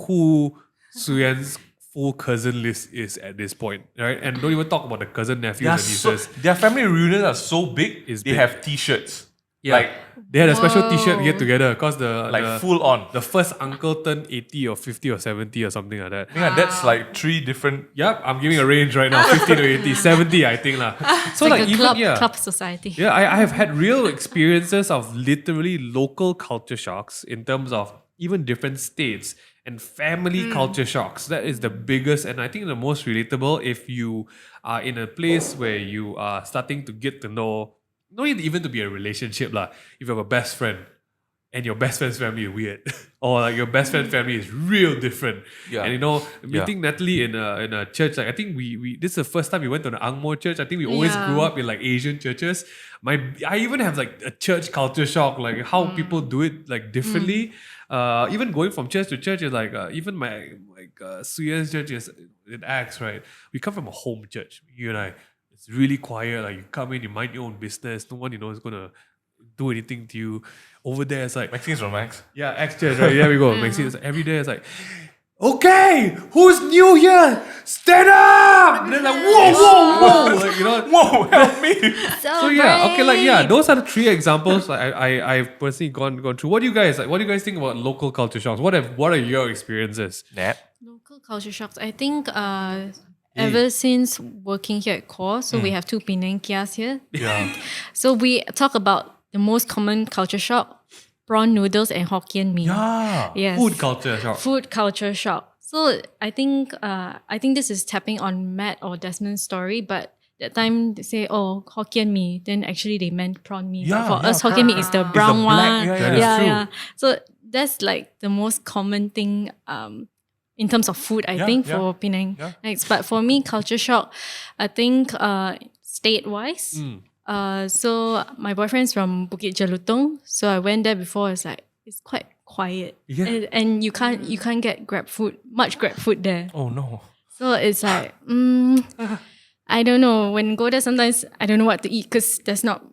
who Suyen's full cousin list is at this point, right? And don't even talk about the cousin nephews and nieces. Their family reunions are so big, It's they big. have t-shirts. Yeah. Like They had a special T-shirt get together because full on. the first uncle turned 80 or 50 or 70 or something like that. Yeah, that's like 3 different. Yep, I'm giving a range right now, 50 to 80, 70 I think lah. So Like like a even club society. Yeah, I have had real experiences of literally local culture shocks in terms of even different states and family culture shocks. That is the biggest and I think the most relatable if you are in a place where you are starting to get to know, not even to be a relationship lah. If you have a best friend and your best friend's family is weird, or like your best friend's family is real different. Yeah. And you know, meeting Natalie in a church, like I think we this is the first time we went to the Angmo church. I think we always Yeah. grew up in like Asian churches. I even have like a church culture shock, like how people do it like differently. Even going from church to church is like even my Suyen's church is in Acts, right? We come from a home church, you and I. It's really quiet. Like you come in, you mind your own business. No one is gonna do anything to you. Over there, it's like Maxine's from Max. yeah, X church, right? There we go. Maxine, it's every day it's like, okay, who's new here? Stand up! And they're like, whoa, like you know. Whoa, help me! So yeah, okay, like yeah, those are the 3 examples I've personally gone through. What do you guys think about local culture shocks? What are your experiences? Nat? Local culture shocks. I think ever since working here at Core, so we have 2 Penang kiosks here. Yeah. So we talk about the most common culture shock: prawn noodles and Hokkien mee. Yeah. Yes. Food culture shock. Food culture shock. So I think this is tapping on Matt or Desmond's story, but that time they say, oh, Hokkien mee, then actually they meant prawn mee. Yeah, But for yeah, us, Hokkien mee is the brown black- one. yeah, That is true. yeah. So that's like the most common thing in terms of food, I think, yeah, for Penang. yeah. Nights. But for me, culture shock, I think state-wise. So my boyfriend's from Bukit Jelutong, so I went there before. It's like it's quite quiet, Yeah. and you can't get much Grab food there. Oh no. So it's like I don't know. When go there, sometimes I don't know what to eat because there's not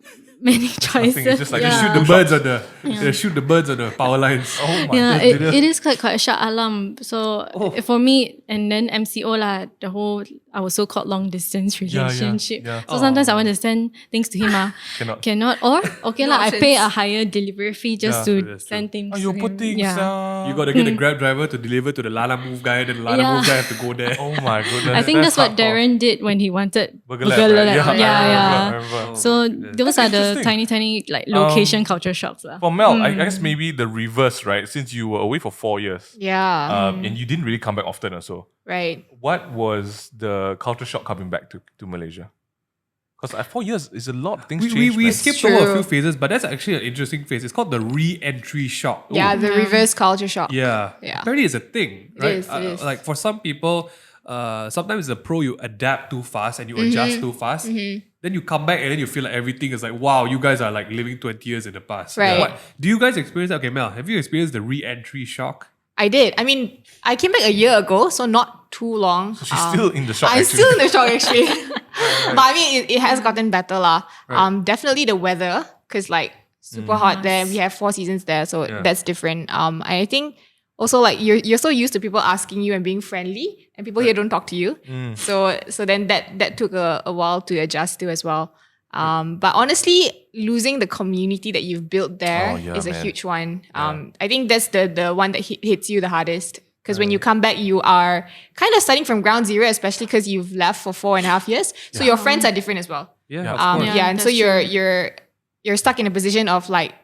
many Nothing, choices. it's just like They shoot the birds on they shoot the birds on the power lines. Oh my Yeah, goodness. it is quite a sharp alarm. So for me, and then MCO lah, the whole our so-called long distance relationship. yeah. So sometimes I want to send things to him. Cannot. Or okay lah, I pay a higher delivery fee just to that's send things Oh, you're to him. putting You got to get the Grab driver to deliver to the Lala Move guy, then the Lala Move guy have to go there. Oh my goodness. I think that's what hardcore. Darren did when he wanted Burger Lab, right? Lab. I remember. So those are the interesting. tiny like location culture shocks lah. For Mel, I guess maybe the reverse, right? Since you were away for 4 years, Yeah. and you didn't really come back often or so. Right. What was the culture shock coming back to Malaysia? Because 4 years is a lot. Things We, change. we man. skipped over a True. few phases, but that's actually an interesting phase. It's called the re-entry shock. Yeah, the reverse culture shock. Yeah. Yeah. Apparently it's a thing, It right? is, it is. Like for some people, sometimes the pro you adapt too fast and you adjust too fast. Then you come back and then you feel like everything is like, wow, you guys are like living 20 years in the past. Right. Do you guys experience that? Okay, Mel, have you experienced the re-entry shock? I did. I mean, I came back a year ago, so not too long. So she's still in the shock. I'm actually. still in the shock actually. But I mean, it has gotten better lah. Definitely the weather, because like super hot there. We have 4 seasons there, so that's different. I think also like you're so used to people asking you and being friendly, and people here don't talk to you. So then that took a while to adjust to as well. But honestly, losing the community that you've built there is a huge one. I think that's the one that hits you the hardest. Because when you come back, you are kind of starting from ground zero, especially because you've left for 4.5 years. So your friends are different as well. Yeah, of And course. so that's you're stuck in a position of like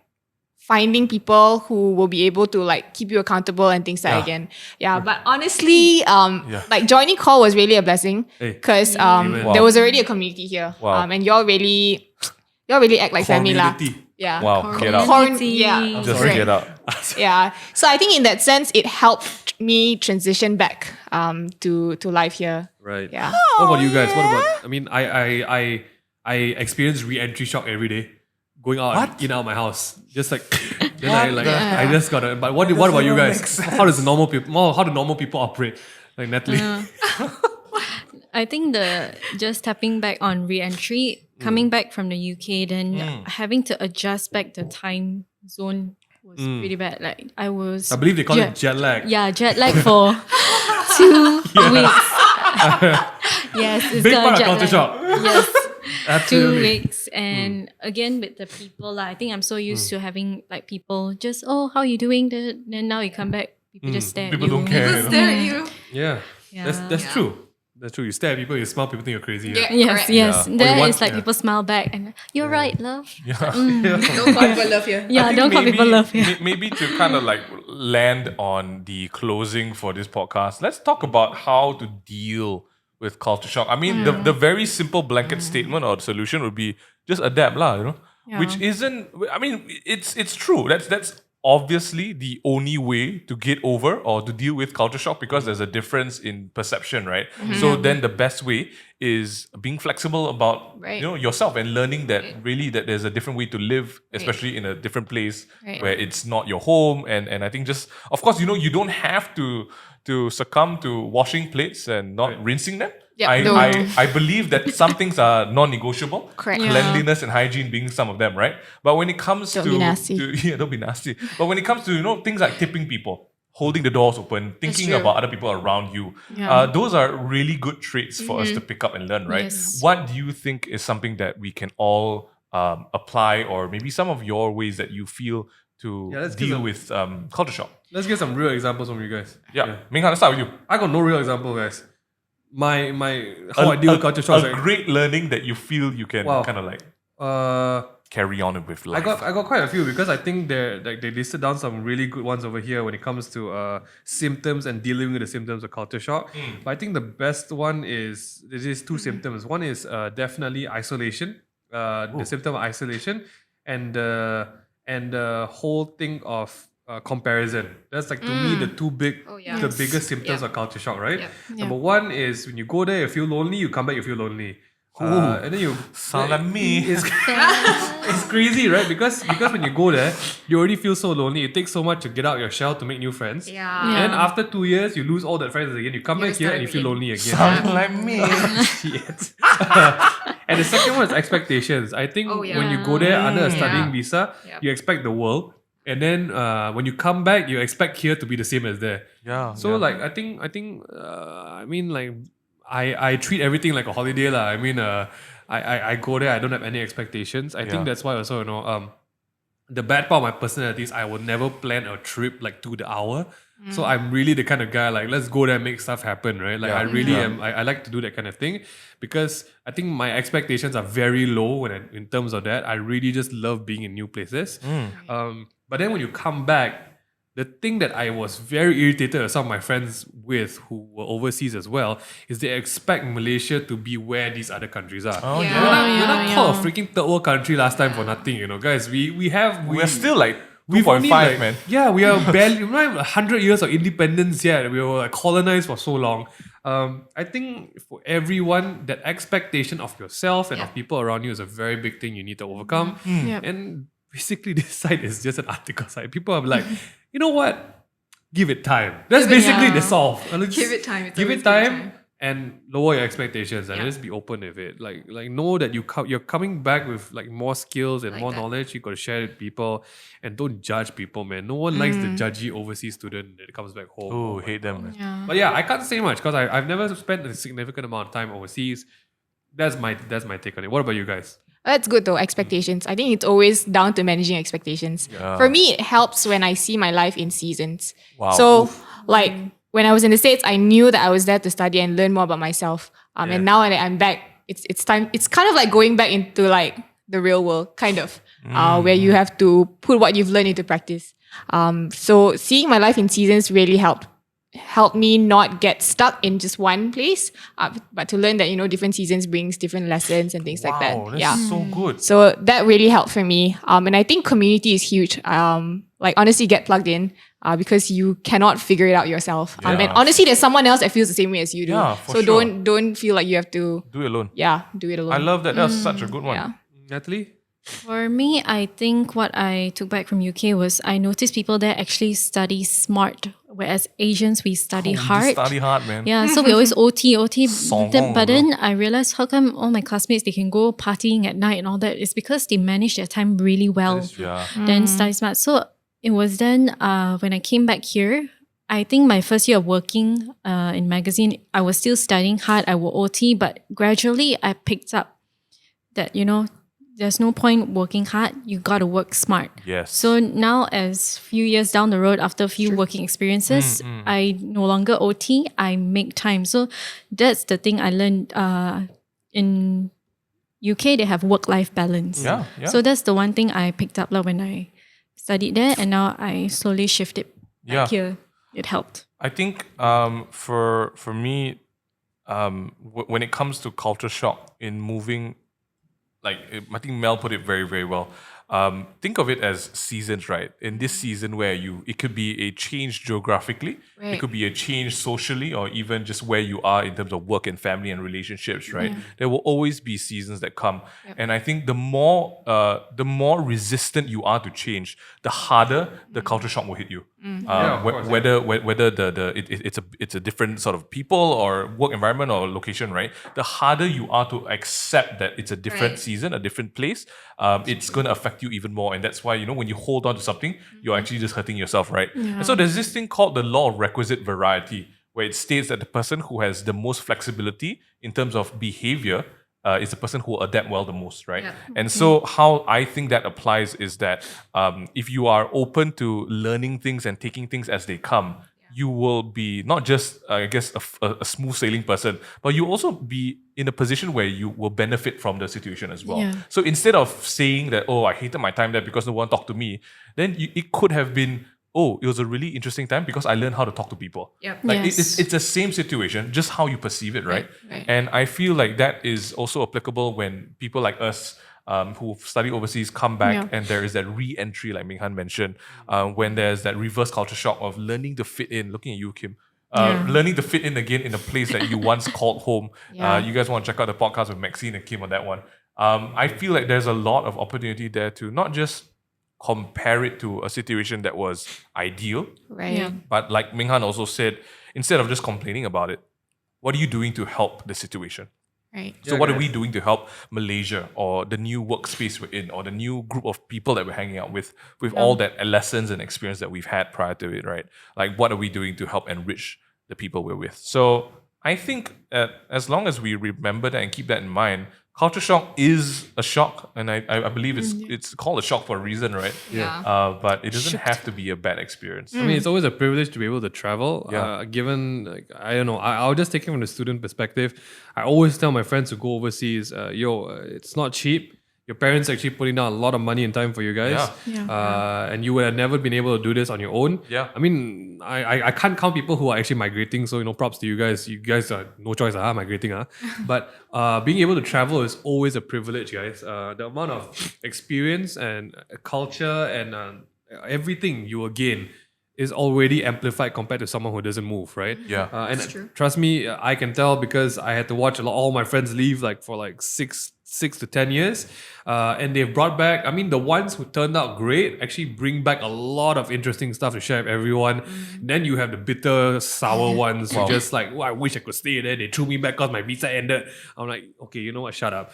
finding people who will be able to like keep you accountable and things like that again. Yeah, but honestly, like joining call was really a blessing because Amen. there was already a community here. Wow. And y'all really act like family lah. Community. Yeah. Wow, get out. Yeah. Just correct. get out. Yeah. So I think in that sense, it helped me transition back to life here. Right. Yeah. What about you guys? What about? I mean, I experience re-entry shock every day, going out in out of my house. Just like then I just gotta. But what about you guys? How do normal people operate? Like Natalie. I think just tapping back on re-entry, coming back from the UK, then having to adjust back the time zone was pretty bad. Like I believe they call it jet lag. Yeah, jet lag for 2 weeks. Yes, it's Big got part of jet culture lag. shock. Yes. 2 Absolutely. weeks, and again with the people, I think I'm so used to having like people just, oh, how you doing? Then now you come back, people just stare People at you. don't care. you know? Yeah. Yeah. That's true. That's true. You stare at people, you smile, people think you're crazy. Yeah. Yes, Correct. yes. Yeah. There Or you is want- like people smile back and you're right, love. Don't call people love here. Yeah, I think don't call people love. Yeah. Maybe to kind of like land on the closing for this podcast, let's talk about how to deal with culture shock. I mean, the very simple blanket statement or solution would be just adapt lah, you know? Yeah. Which isn't, I mean, it's true. That's obviously the only way to get over or to deal with culture shock because there's a difference in perception, right? So then the best way is being flexible about Right. yourself and learning that really that there's a different way to live, especially in a different place Right. where it's not your home. And I think just, of course, you don't have to succumb to washing plates and not rinsing them. Yeah, no. I believe that some things are non-negotiable. Correct. Yeah. Cleanliness and hygiene being some of them, right? But when it comes Don't be nasty. don't be nasty. But when it comes to things like tipping people, holding the doors open, thinking true. about other people around you, Yeah. those are really good traits for us to pick up and learn, right? Yes. What do you think is something that we can all apply, or maybe some of your ways that you feel to let's give deal them- with culture shock? Let's get some real examples from you guys. Yeah, Ming Han, let's start with you. I got no real example, guys. My how I deal with culture shock is A like, great learning that you feel you can Wow. kind of like uh carry on with I life. got quite a few because I think they listed down some really good ones over here when it comes to symptoms and dealing with the symptoms of culture shock. But I think the best one is there is 2 symptoms. One is definitely isolation, the symptom of isolation, and the whole thing of comparison. That's like to me the yeah. the biggest symptoms Yeah. of culture shock, right? Yeah. Number one is when you go there, you feel lonely. You come back, you feel lonely. And then you Sound like me. It's crazy, right? Because when you go there, you already feel so lonely. It takes so much to get out your shell to make new friends. Yeah. And then after 2 years, you lose all that friends again. You come You back here start and you feel again. lonely again. Sounds like me. Shit. And the second one is expectations. I think Oh, yeah. when you go there under a studying Yeah. visa, Yep. you expect the world. And then when you come back, you expect here to be the same as there. Yeah. So yeah. like I mean like I treat everything like a holiday lah. I mean I go there, I don't have any expectations. I Yeah. think that's why also the bad part of my personality is I would never plan a trip like to the hour. So I'm really the kind of guy like let's go there and make stuff happen, right? Like Yeah. I really Yeah. am. I like to do that kind of thing because I think my expectations are very low in terms of that. I really just love being in new places. But then when you come back, the thing that I was very irritated with some of my friends with who were overseas as well is they expect Malaysia to be where these other countries are. Oh, Yeah. We're not Yeah, called a yeah. freaking third world country last time for nothing, guys. We're still like we've 2.5, only, like, man. Yeah, we are barely we're not even 100 years of independence yet. We were like, colonized for so long. I think for everyone, that expectation of yourself and of people around you is a very big thing you need to overcome. Yep. And basically, this site is just an article site. People are like, you know what? Give it time. That's basically the solve. Give it time. It's Give always it give it time time. and lower your expectations and Yeah. just be open with it. Like know that you're coming back with like more skills and Like more that. knowledge. You got to share it with people and don't judge people, man. No one likes the judgy overseas student that comes back home. Oh, hate them. Man. Yeah. But yeah, I can't say much because I've never spent a significant amount of time overseas. That's my take on it. What about you guys? That's good though, expectations. I think it's always down to managing expectations. Yeah. For me, it helps when I see my life in seasons. Wow. So, like, when I was in the States, I knew that I was there to study and learn more about myself. And now that I'm back, it's time. It's kind of like going back into like the real world, kind of, where you have to put what you've learned into practice. So seeing my life in seasons really helped me not get stuck in just one place, but to learn that different seasons brings different lessons and things like that. Wow, that's Yeah. so good. So that really helped for me. And I think community is huge. Like honestly, get plugged in because you cannot figure it out yourself. And Yeah. honestly, there's someone else that feels the same way as you do. Yeah, for so sure. don't feel like you have to. Do it alone. Yeah, do it alone. I love that. That's such a good one. Yeah. Natalie? For me, I think what I took back from UK was I noticed people there actually study smart, whereas Asians we study You hard. Study hard, man. Yeah, so we always OT. Songong, But then I realized how come all my classmates they can go partying at night and all that. It's because they manage their time really well. Yeah. Then study smart. So it was then when I came back here, I think my first year of working in magazine, I was still studying hard. I will OT, but gradually I picked up that there's no point working hard. You got to work smart. Yes. So now, as few years down the road, after a few working experiences, I no longer OT. I make time. So that's the thing I learned. In UK, they have work-life balance. Yeah, yeah. So that's the one thing I picked up when I studied there, and now I slowly shifted back here. It helped. I think for me, when it comes to culture shock in moving, I think Mel put it very, very well. Think of it as seasons, right? In this season where it could be a change geographically, it Right. could be a change socially, or even just where you are in terms of work and family and relationships, right? There will always be seasons that come. And I think the more resistant you are to change, the harder the culture shock will hit you. Yeah, of course, Whether it's a different sort of people or work environment or location, right? The harder you are to accept that it's a different Right. season, a different place, it's going to affect you even more. And that's why, when you hold on to something, you're actually just hurting yourself, right? And so there's this thing called the law of requisite variety, where it states that the person who has the most flexibility in terms of behavior is the person who will adapt well the most, right? Yeah. And so how I think that applies is that if you are open to learning things and taking things as they come, you will be not just, I guess, a smooth sailing person, but you'll also be in a position where you will benefit from the situation as well. Yeah. So instead of saying that, I hated my time there because no one talked to me, then it could have been, it was a really interesting time because I learned how to talk to people. Yep. Yes. It's the same situation, just how you perceive it, right? Right. And I feel like that is also applicable when people like us who study overseas come back Yeah. and there is that re-entry, like Ming Han mentioned, when there's that reverse culture shock of learning to fit in. Looking at you, Kim. Learning to fit in again in a place that you once called home. Yeah. You guys want to check out the podcast with Maxine and Kim on that one. I feel like there's a lot of opportunity there to not just compare it to a situation that was ideal, Right. Yeah. but like Ming Han also said, instead of just complaining about it, what are you doing to help the situation? Right. So what are we doing to help Malaysia or the new workspace we're in or the new group of people that we're hanging out with all that lessons and experience that we've had prior to it, right? Like what are we doing to help enrich the people we're with? So I think that as long as we remember that and keep that in mind, culture shock is a shock, and I believe it's called a shock for a reason, right? Yeah. But it doesn't have to be a bad experience. I mean, it's always a privilege to be able to travel. Yeah. Given, like, I don't know, I'll just take it from the student perspective. I always tell my friends who go overseas, it's not cheap. Your parents actually putting down a lot of money and time for you guys. Yeah. And you would have never been able to do this on your own. Yeah. I mean, I can't count people who are actually migrating. So, props to you guys. You guys are no choice, migrating. But being able to travel is always a privilege, guys. The amount of experience and culture and everything you will gain is already amplified compared to someone who doesn't move, right? Yeah. And true. trust me, I can tell because I had to watch all my friends leave for 6 to 10 years, and they've brought back. I mean, the ones who turned out great actually bring back a lot of interesting stuff to share with everyone. Then you have the bitter, sour ones who just like, I wish I could stay there. They threw me back because my visa ended. I'm like, okay, you know what? Shut up.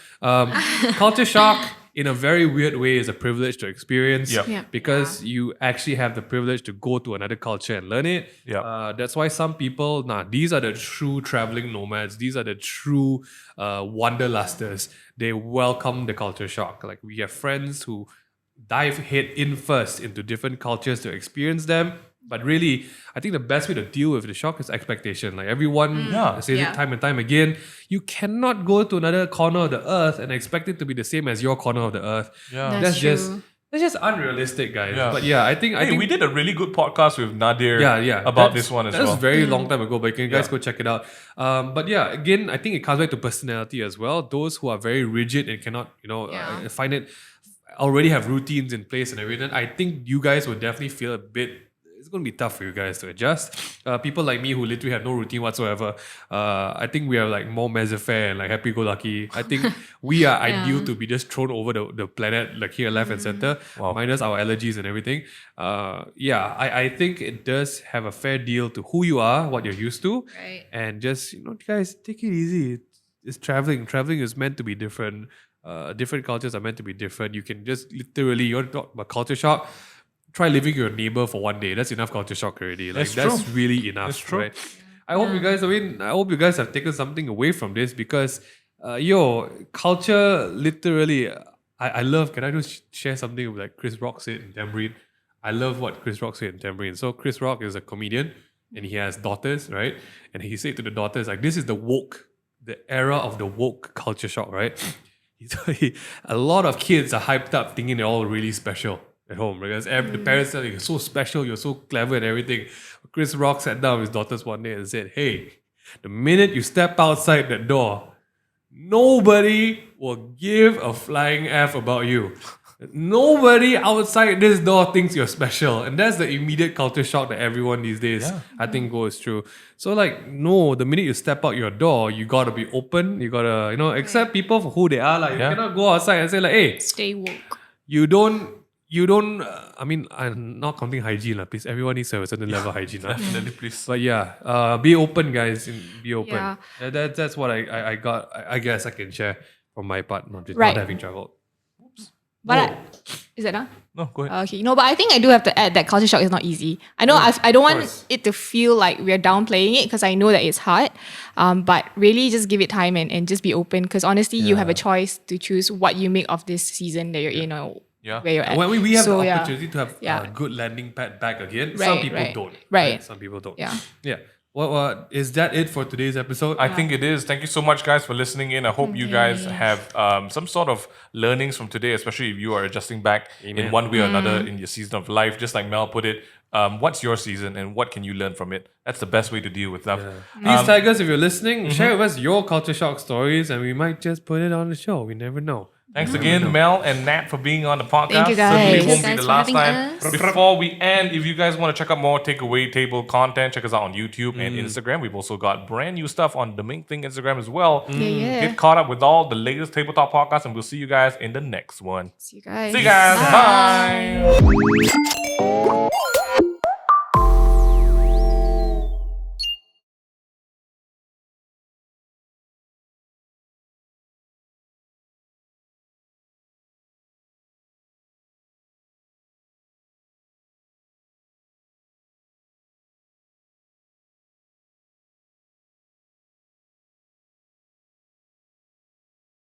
Culture shock, in a very weird way, is a privilege to experience. Yep. Yeah. Because you actually have the privilege to go to another culture and learn it. Yeah. That's why some people, these are the true traveling nomads. These are the true wanderlusters. They welcome the culture shock. Like, we have friends who dive head in first into different cultures to experience them. But really, I think the best way to deal with the shock is expectation. Like everyone says Yeah. it time and time again. You cannot go to another corner of the earth and expect it to be the same as your corner of the earth. Yeah. That's That's just unrealistic, guys. Yeah. But yeah, I think We did a really good podcast with Nadir about that's- this one as That well. was very long time ago, but you can guys Yeah. go check it out. But yeah, again, I think it comes back to personality as well. Those who are very rigid and cannot, Yeah. find it, already have routines in place and everything. I think you guys would definitely feel a bit. It's going to be tough for you guys to adjust. People like me who literally have no routine whatsoever, I think we are like more laissez-faire and like happy-go-lucky. I think we are ideal to be just thrown over the planet, like here, left, and center, minus our allergies and everything. I think it does have a fair deal to who you are, what you're used to, Right. and just, guys, take it easy. It's traveling. Traveling is meant to be different. Different cultures are meant to be different. You can just literally, you want to talk about culture shock, try living with your neighbor for one day. That's enough culture shock already. Like, That's that's true. really enough. That's true. Right? I hope you guys have taken something away from this because culture literally I love. Can I just share something like Chris Rock said in Tambourine? I love what Chris Rock said in Tambourine. So Chris Rock is a comedian and he has daughters, right? And he said to the daughters, like, this is the era of the woke culture shock, right? A lot of kids are hyped up thinking they're all really special at home because the parents are like, you're so special, you're so clever and everything. Chris Rock sat down with his daughters one day and said, hey, the minute you step outside that door, nobody will give a flying F about you. Nobody outside this door thinks you're special. And that's the immediate culture shock that everyone these days, I think, goes through. So, like, no, the minute you step out your door, you gotta be open. You gotta, accept people for who they are. Like, you cannot go outside and say, like, hey, Stay woke. you don't, I mean, I'm not counting hygiene, please. Everyone needs to have a certain level of hygiene. Definitely, please. But yeah, be open, guys. Be open. Yeah. That's what I got. I guess I can share from my part, not Right. having traveled. But is that done? No, go ahead. Okay, no, but I think I do have to add that culture shock is not easy. I know I don't want course. it to feel like we're downplaying it because I know that it's hard. But really just give it time and just be open because honestly, you have a choice to choose what you make of this season that you're in or Yeah. where you're at. When we have So, the yeah. opportunity to have Yeah. a good landing pad back again, some Right, people right. don't. Right. Some people don't. Yeah. Yeah. Well, is that it for today's episode? I think it is. Thank you so much, guys, for listening in. I hope you guys have some sort of learnings from today, especially if you are adjusting back in one way or another in your season of life. Just like Mel put it, what's your season and what can you learn from it? That's the best way to deal with stuff. Please, Tigers, if you're listening, share with us your culture shock stories and we might just put it on the show. We never know. Thanks again, Mel and Nat, for being on the podcast. Thank you, guys. Certainly Thank won't you be guys the for last having time. us. Before we end, if you guys want to check out more takeaway table content, check us out on YouTube and Instagram. We've also got brand new stuff on the Ming Thing Instagram as well. Yeah. Get caught up with all the latest tabletop podcasts, and we'll see you guys in the next one. See you guys. See you guys. Bye.